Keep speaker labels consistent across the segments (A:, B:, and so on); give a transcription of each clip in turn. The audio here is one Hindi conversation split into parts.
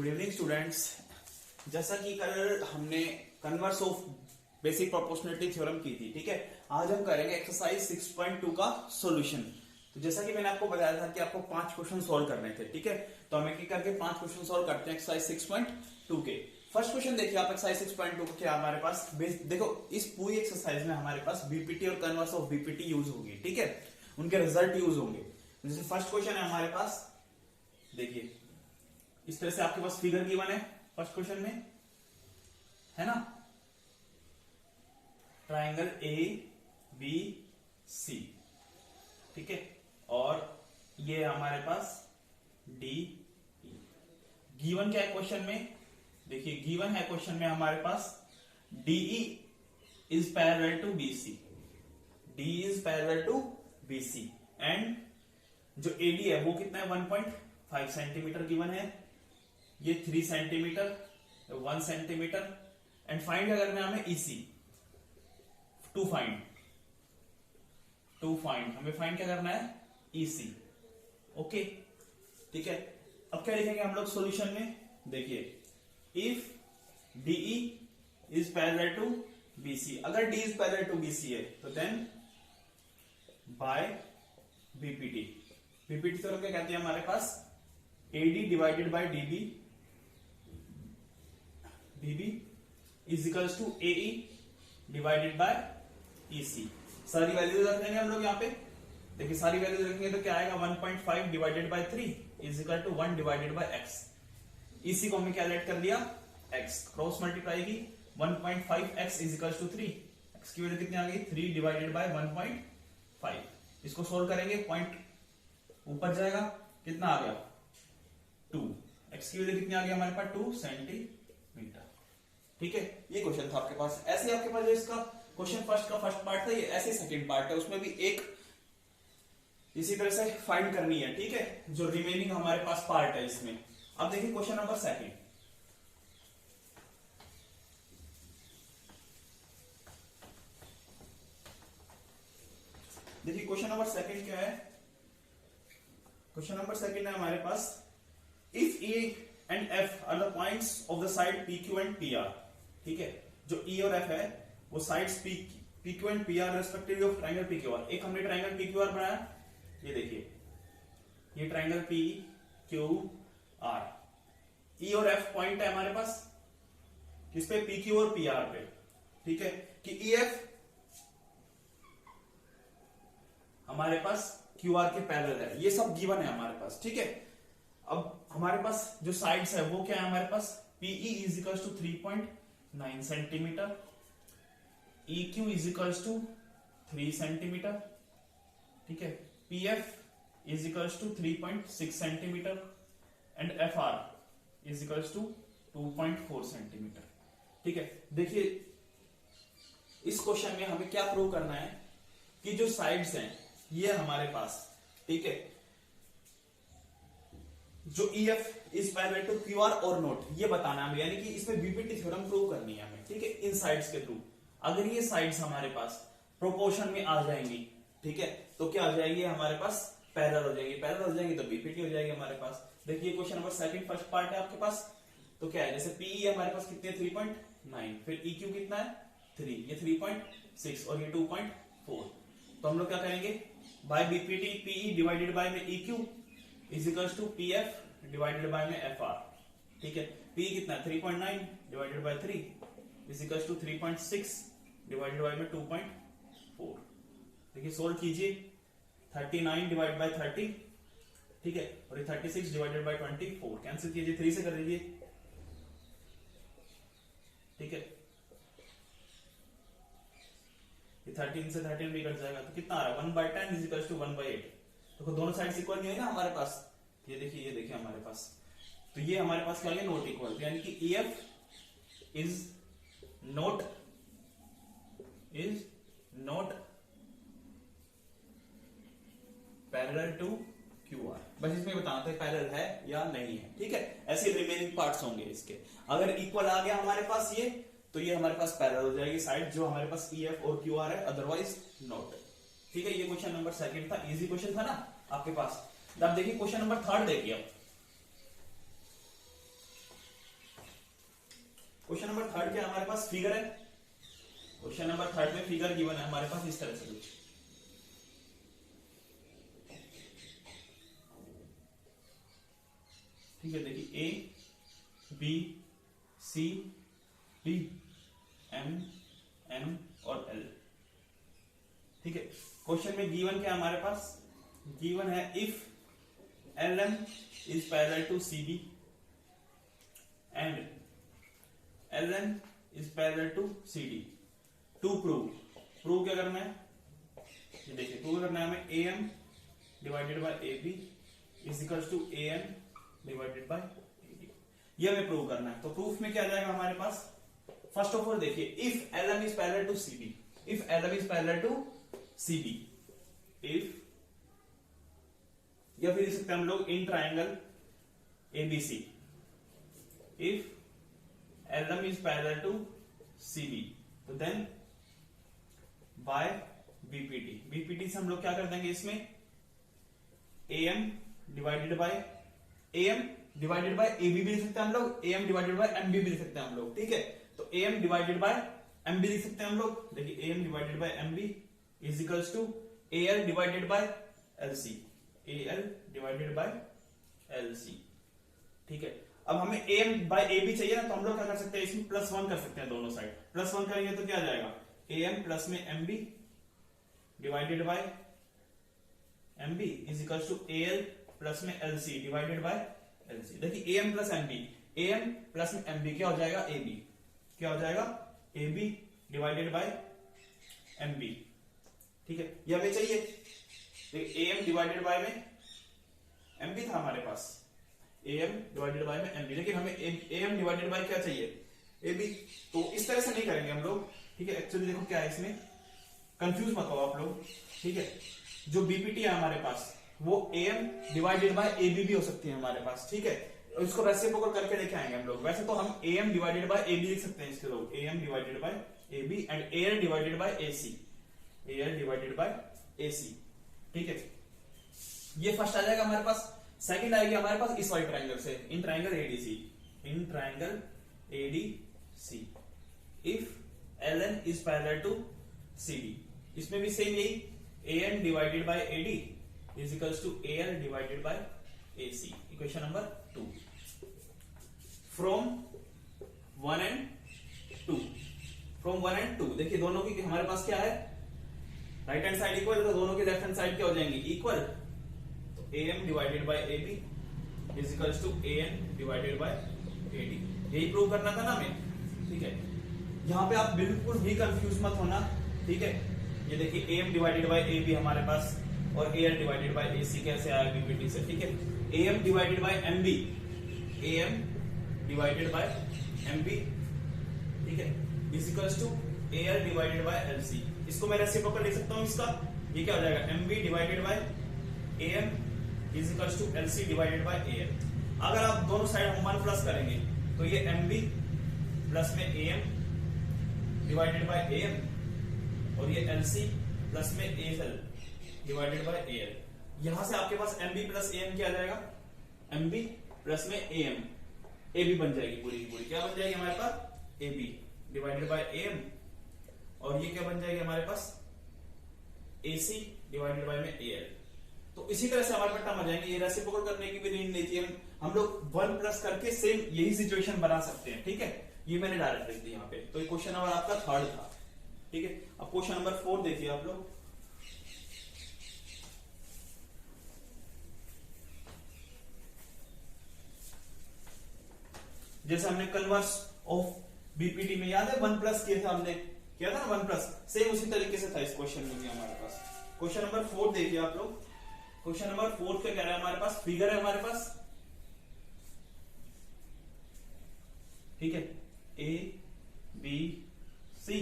A: Good evening students. जैसा कि कल हमने converse of basic proportionality theorem की थी, ठीक है। आज हम करेंगे एक्सरसाइज 6.2 का सॉल्यूशन। तो जैसा कि मैंने आपको बताया था कि आपको 5 क्वेश्चन सॉल्व करने थे, ठीक है। तो हम एक एक करके 5 क्वेश्चन सॉल्व करते हैं एक्सरसाइज 6.2 के। फर्स्ट क्वेश्चन देखिए आप एक्सरसाइज 6.2 को, क्या हमारे पास देखो इस पूरी एक्सरसाइज में हमारे पास बीपीटी और कन्वर्स ऑफ बीपीटी यूज होगी, ठीक है। उनके रिजल्ट यूज होंगे। जैसे फर्स्ट क्वेश्चन है हमारे पास, देखिए इस तरह से आपके पास फिगर गिवन है फर्स्ट क्वेश्चन में, है ना। ट्राइंगल ए बी सी, ठीक है। और ये हमारे पास डी ई। गिवन क्या है क्वेश्चन में, देखिए गिवन है क्वेश्चन में हमारे पास DE is parallel to BC, D is parallel to BC and जो एडी है वो कितना है 1.5 सेंटीमीटर गिवन है, ये 3 सेंटीमीटर 1 सेंटीमीटर एंड फाइंड करना है हमें ईसी टू फाइंड हमें फाइंड क्या करना है ईसी, ओके, ठीक है। अब क्या लिखेंगे हम लोग सॉल्यूशन में, देखिए if DE is parallel to BC, अगर D is parallel to BC है तो देन बाय बीपीटी। बीपीटी तो क्या कहते हैं हमारे पास AD divided by DB, DB is equals to AE divided by EC. सारी वैल्यूज रख देंगे हम लोग यहाँ पे, देखिए सारी वैल्यूज रखेंगे तो क्या आएगा 1.5 divided by 3 is equal to 1 divided by x. EC को हमने कैलकुलेट कर लिया एक्स, क्रॉस मल्टीप्लाई की 1.5 x is equal to 3, x की वैल्यू कितनी आ गई 3 डिवाइडेड बाय 1.5। इसको सोल्व करेंगे, पॉइंट ऊपर जाएगा, कितना आ गया 2, एक्स की वैल्यू कितनी आ गई हमारे पास 2 सेंटीमीटर, ठीक है। ये क्वेश्चन था आपके पास। ऐसे आपके पास जो इसका क्वेश्चन फर्स्ट का फर्स्ट पार्ट था, ये ऐसे सेकंड पार्ट है, उसमें भी एक इसी तरह से फाइंड करनी है, ठीक है, जो रिमेनिंग हमारे पास पार्ट है इसमें। अब देखिए क्वेश्चन नंबर सेकंड, देखिए क्वेश्चन नंबर सेकंड क्या है। क्वेश्चन नंबर सेकंड है हमारे पास if A and F are the points of the side P Q and P R, ठीक है। जो ई और एफ है वो sides P Q and P R respectively of triangle P Q R. एक हमने ट्राइंगल पी क्यू आर बनाया, ये देखिए ये ट्राइंगल पी क्यू आर, ई और एफ पॉइंट है हमारे पास किस पे, पी क्यू और पी आर पे, ठीक है। कि ई एफ हमारे पास क्यू आर के पैरेलल है, ये सब गिवन है हमारे पास, ठीक है। अब हमारे पास जो साइड्स है वो क्या है हमारे पास, PE is equals to 3.9 centimetre, E Q is equals to 3 centimetre, ठीक है। P F is equals to 3.6 centimetre and F R is equals to 2.4 centimetre, ठीक है। देखिए इस क्वेश्चन में हमें क्या प्रूव करना है कि जो साइड्स हैं ये हमारे पास, ठीक है, जो EF is parallel to QR और नोट, ये बताना है हमें, यानी कि इसमें बीपीटी थ्योरम प्रूव करनी है हमें, ठीक है, इन साइड्स के थ्रू। अगर ये साइड्स हमारे पास प्रोपोर्शन में आ जाएंगी, ठीक है, तो क्या आ जाएगी हमारे पास पैरेलल हो जाएगी, पैरेलल हो जाएंगी तो बीपीटी हो जाएगी हमारे पास। देखिए question number second first part है आपके पास, तो क्या है, जैसे PE हमारे पास कितने 3.9, फिर EQ कितना है 3, ये 3.6 और ये 2.4। तो हम लोग क्या करेंगे, by BPT PE divided by में EQ is equals to PF divided by में FR, ठीक है। PE कितना 3.9 divided by 3 is equals to 3.6 divided by में 2.4। देखिए सोल्व कीजिए, 39 डिवाइड बाय 30, ठीक है, और ये 36 डिवाइडेड बाय 24 कैंसिल कीजिए, 3 से कर दीजिए, ठीक है। 13 से 13 भी कट जाएगा तो कितना आ रहा है 1/10 इज इक्वल टू 1/8। देखो दोनों साइड इक्वल नहीं है ना हमारे पास, ये देखिए हमारे पास, तो ये हमारे पास क्या है नॉट इक्वल, यानी कि EF is not parallel to QR। बस इसमें बताना था पैरेलल है या नहीं है, ठीक है। ऐसे रिमेनिंग पार्ट्स होंगे इसके, अगर इक्वल आ गया हमारे पास ये, तो ये हमारे पास पैरेलल हो जाएगी साइड जो हमारे पास EF और QR है, अदरवाइज नॉट, ठीक है। ये क्वेश्चन नंबर सेकंड था, इजी क्वेश्चन था ना आपके पास। अब देखिए क्वेश्चन नंबर थर्ड देखिए। क्वेश्चन नंबर थर्ड क्या हमारे पास फिगर है। क्वेश्चन नंबर थर्ड में फिगर गिवन है हमारे पास इस तरह से कुछ, ठीक है। देखिए A B C D M N और एल, ठीक है। क्वेश्चन में गिवन क्या हमारे पास, गिवन है if L M is parallel to C B and L N is parallel to C D, to prove क्या करना है, ये देखिए प्रूव करना है हमें A M divided by A B is equals to A N divided by A B, ये हमें प्रूव करना है। तो प्रूफ में क्या आ जाएगा हमारे पास, फर्स्ट ऑफ ऑल देखिए if L M is parallel to C B, if L M is parallel to C B, if, या फिर लिख सकते हैं हम लोग in triangle ABC, if L M is parallel to C B, then देन बाय बीपीटी, बीपीटी से हम लोग क्या कर देंगे इसमें, A M divided by A B भी लिख सकते हैं हम लोग, A M divided by M B भी लिख सकते हैं हम लोग, ठीक है। तो A M divided by M B लिख सकते हैं हम लोग, देखिए A M divided by M B is equals to A L divided by L C, A L divided by L C, ठीक है। अब हमें A M by A B चाहिए ना, तो हम लोग क्या कर सकते हैं इसमें प्लस वन कर सकते हैं, दोनों साइड प्लस वन करेंगे तो क्या आ जाएगा, ए एम प्लस में M B divided by M B is equals to A L plus में L C divided by L C. देखिए A M plus M B, A M plus में एम बी क्या हो जाएगा, ए बी, क्या हो जाएगा A B divided by M B, ठीक है। ये हमें चाहिए, ए एम डिवाइडेड बाय में एम बी था हमारे पास, ए एम डिवाइडेड बाय में एम बी, लेकिन हमें ए एम डिवाइडेड बाय क्या चाहिए, ए बी। तो इस तरह से नहीं करेंगे हम लोग, ठीक है। एक्चुअली देखो क्या है इसमें, कंफ्यूज मत हो आप लोग, ठीक है। जो बीपीटी है हमारे पास वो A M divided by A B भी हो सकती है हमारे पास, ठीक है। इसको रेसिप्रोकल करके लेके आएंगे हम लोग। वैसे तो हम A M divided by A B लिख सकते हैं इसके लोग, A M divided by A B and A L divided by A C, A L divided by A C, ठीक है। ये फर्स्ट आ जाएगा हमारे पास। सेकंड आएगी हमारे पास इस वाले ट्राइंगल से, in triangle ADC, in triangle ADC, if L N is parallel to C D, इसमें भी सेम यही, A N divided by A D is equals to A L divided by A C, equation number 2। From 1 and 2, from 1 and 2, देखिए दोनों की हमारे पास क्या है, राइट हैंड साइड इक्वल, तो दोनों की लेफ्ट हैंड साइड क्या हो जाएंगी, इक्वल। तो A M divided by A B is equals to A N divided by A D, यही प्रूव करना था ना हमें, ठीक है। यहां पे आप बिल्कुल भी कंफ्यूज मत होना, ठीक है। ये देखिए A M divided by A B हमारे पास और A L divided by A C कैसे आया बीपीटी से, ठीक है। A M divided by M B, A M divided by M B, ठीक है, is equals to A L divided by L C. इसको मैं रेसिप्रोकल लिख सकता हूं इसका, ये क्या हो जाएगा, M B divided by A M is equals to L C divided by A L. अगर आप दोनों साइड हम 1 प्लस करेंगे तो ये एम बी प्लस में A M divided by A M और ये एल सी प्लस में A L divided by A L. यहां से आपके पास M B plus A M क्या आ जाएगा, एम बी प्लस में ए एम, ए बी बन जाएगी पूरी की पूरी, क्या बन जाएगी हमारे पास, A B divided by A M, और ये क्या बन जाएगी हमारे पास, ए सी डिवाइडेड बाय में ए एल। तो इसी तरह से हमारे पास टर्म आ जाएंगे। ये रेसिप्रोकल करने की भी नीड नहीं थी, हम लोग 1 प्लस करके सेम यही सिचुएशन बना सकते हैं, ठीक है। ये मैंने डायरेक्ट लिख दी यहाँ पे। तो ये क्वेश्चन नंबर आपका 3rd था, ठीक है। अब क्वेश्चन नंबर 4 देखिए आप लोग, जैसे हमने कन्वर्स ऑफ बीपीटी में याद है 1 प्लस किया था, हमने किया था ना 1 प्लस, सेम उसी तरीके से था इस क्वेश्चन में भी हमारे पास। क्वेश्चन नंबर 4 देखिए आप लोग, क्वेश्चन नंबर 4 क्या कह रहा है हमारे पास, फिगर है हमारे पास, ठीक है, ए बी सी,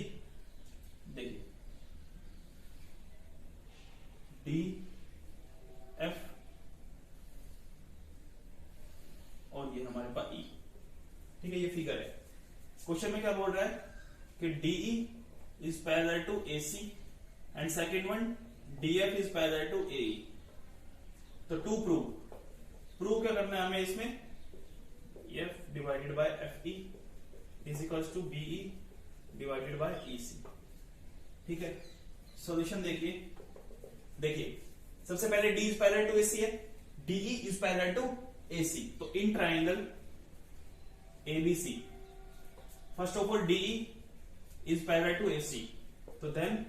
A: देखिए डी एफ और ये हमारे पास ई, ठीक है। ये फिगर है। क्वेश्चन में क्या बोल रहा है कि DE is parallel to AC and second one DF is parallel to AE. तो टू प्रूव क्या करना है हमें इसमें, F divided by F E is equals to BE divided by EC. ठीक है, सॉल्यूशन देखिए सबसे पहले D is parallel to AC है, DE is parallel to AC, तो in triangle ABC first of all DE is parallel to AC, तो देन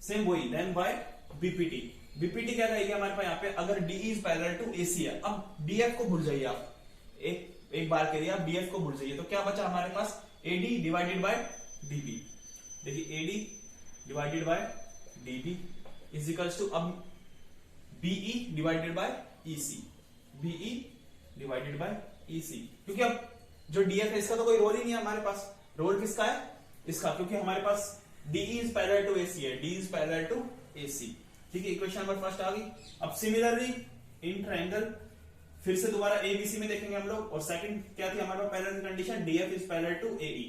A: सेम वही, देन बाय बीपीटी। बीपीटी क्या कहेगी हमारे पास यहाँ पे, अगर D is parallel to AC है। अब डीएफ को भूल जाइए आप, एक बार के लिए आप डीएफ को भूल जाइए, तो क्या बचा हमारे पास, एडी डिवाइडेड बाय डीबी। देखिए AD divided by DB is equals to, अब BE divided by EC, BE divided by EC, क्योंकि अब जो डीएफ है इसका तो कोई रोल ही नहीं है हमारे पास, रोल किसका है, इसका, क्योंकि हमारे पास DE is parallel to AC है, D is parallel to AC. ठीक है, इक्वेशन नंबर फर्स्ट आ गई। अब सिमिलरली इन ट्राइंगल फिर से दोबारा एबीसी में देखेंगे हम लोग, और सेकंड क्या थी हमारे पास parallel condition, DF is parallel to AE.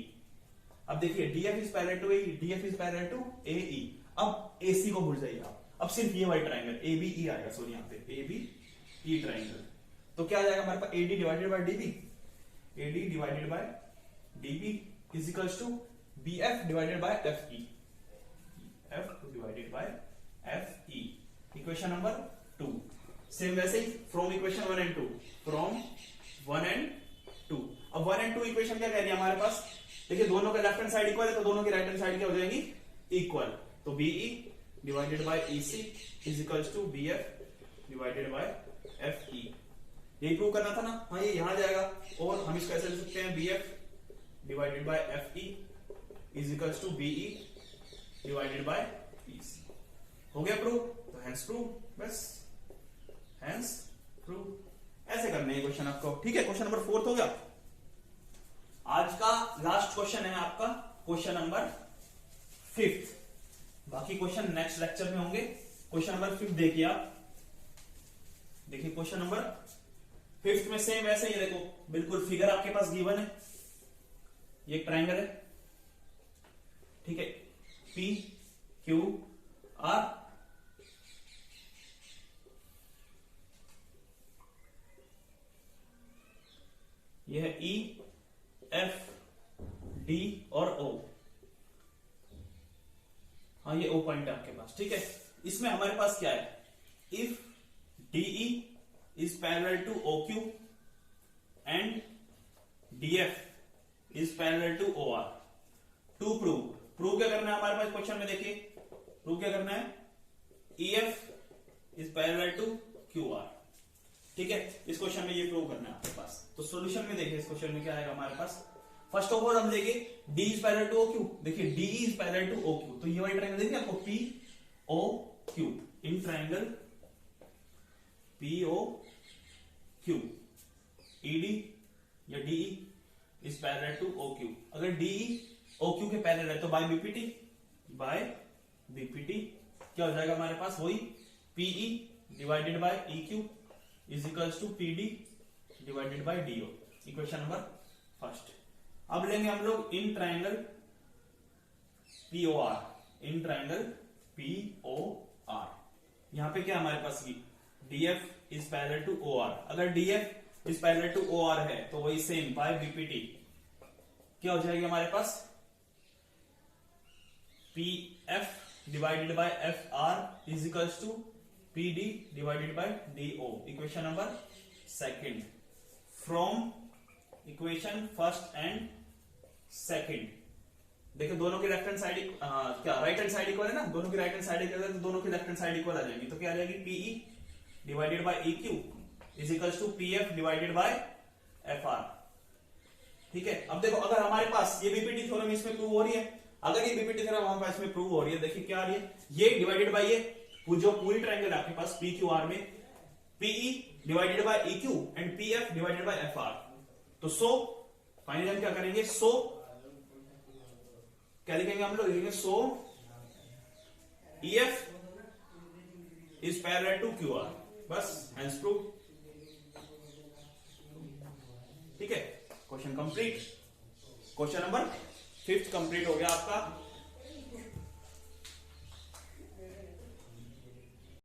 A: अब देखिए DF is parallel to AE, DF is parallel to AE, अब एसी को भूल जाइए आप, अब सिर्फ ये वाली ट्राइंगल एबीई आएगा, सॉरी यहाँ पे एबीई ट्राइंगल, तो क्या आ जाएगा हमारे पास, AD divided by DB, AD divided by DB is equals to BF divided by FE, F divided by FE. Equation number 2। Same वैसे ही from equation 1 and 2, from 1 and 2। अब 1 एंड 2 इक्वेशन क्या कह रही है हमारे पास, देखिए दोनों का लेफ्ट हैंड साइड इक्वल है, तो दोनों की राइट हैंड साइड क्या हो जाएगी, इक्वल, तो BE divided by EC is equals to BF divided by FE. यही प्रूव करना था ना, हाँ ये यहां जाएगा, और हम इसको ऐसे लिख सकते हैं, BF divided by FE is equals to BE divided by EC. हो गया प्रूव, तो हैंस प्रूव, बस हैंस प्रूव। ऐसे करने हैं क्वेश्चन आपको। ठीक है, क्वेश्चन नंबर 4 हो गया। आज का लास्ट क्वेश्चन है आपका क्वेश्चन नंबर 5। बाकी क्वेश्चन नेक्स्ट लेक्चर में होंगे। क्वेश्चन नंबर 5 देखिए आप, देखिए क्वेश्चन नंबर 5 में सेम वैसे ही, देखो बिल्कुल फिगर आपके पास गिवन है, ये एक ट्रायंगल है, ठीक है, पी क्यू आर, यह है ई एफ डी और ओ, हाँ ये ओ पॉइंट है आपके पास। ठीक है, इसमें हमारे पास क्या है, if DE is parallel to O Q and DF is parallel to O R, to prove क्या करना है हमारे पास क्वेश्चन में, देखिए प्रूव क्या करना है, EF is parallel to Q R. ठीक है, इस क्वेश्चन में ये प्रूव करना है आपके पास। तो सॉल्यूशन में देखिए इस क्वेश्चन में क्या आएगा हमारे पास, फर्स्ट ऑफ ऑल हम देखिए D is parallel to O Q, देखिए D is parallel to O Q, तो ये वाली ट्रायंगल देखिए आपको P O Q, in triangle P O Q, ED या DE is parallel to O Q. अगर डीई ओ क्यू के पैरेलल है तो बाय बीपीटी क्या हो जाएगा हमारे पास, वही PE divided by E Q is equals to PD divided by DO. Equation number first. अब लेंगे हम लोग इन ट्रायंगल पीओआर, इन ट्रायंगल पीओआर, यहां पे क्या हमारे पास, DF is parallel to OR, अगर DF is parallel to OR है तो वही सेम बाय बीपीटी क्या हो जाएगी हमारे पास, PF divided by F R is equals to PD divided by DO. Equation number second. From equation first and second, देखिए दोनों की लेफ्ट हैंड साइड क्या राइट हैंड साइड इक्वल है ना, दोनों की राइट हैंड साइड इक्वल है तो दोनों की लेफ्ट हैंड साइड इक्वल आ जाएगी, तो क्या आ जाएगी, PE divided by E Q is equals to PF divided by F R. ठीक है, अब देखो अगर हमारे पास ये बीपीटी थ्योरम इसमें प्रूव हो रही है, अगर ये बीपीटी थ्योरम हमारे पास इसमें प्रूव हो रही है, देखिए क्या आ रही है, ये डिवाइडेड बाय ये जो पूरी ट्रायंगल आपके पास पी क्यू आर में PE divided by E Q and PF divided by F R, तो सो फाइनली हम क्या करेंगे, सो क्या लिखेंगे हम लोग, लिखेंगे so EF is parallel to Q R, बस हेंस प्रूव। ठीक है, question complete, question number 5 complete हो गया आपका।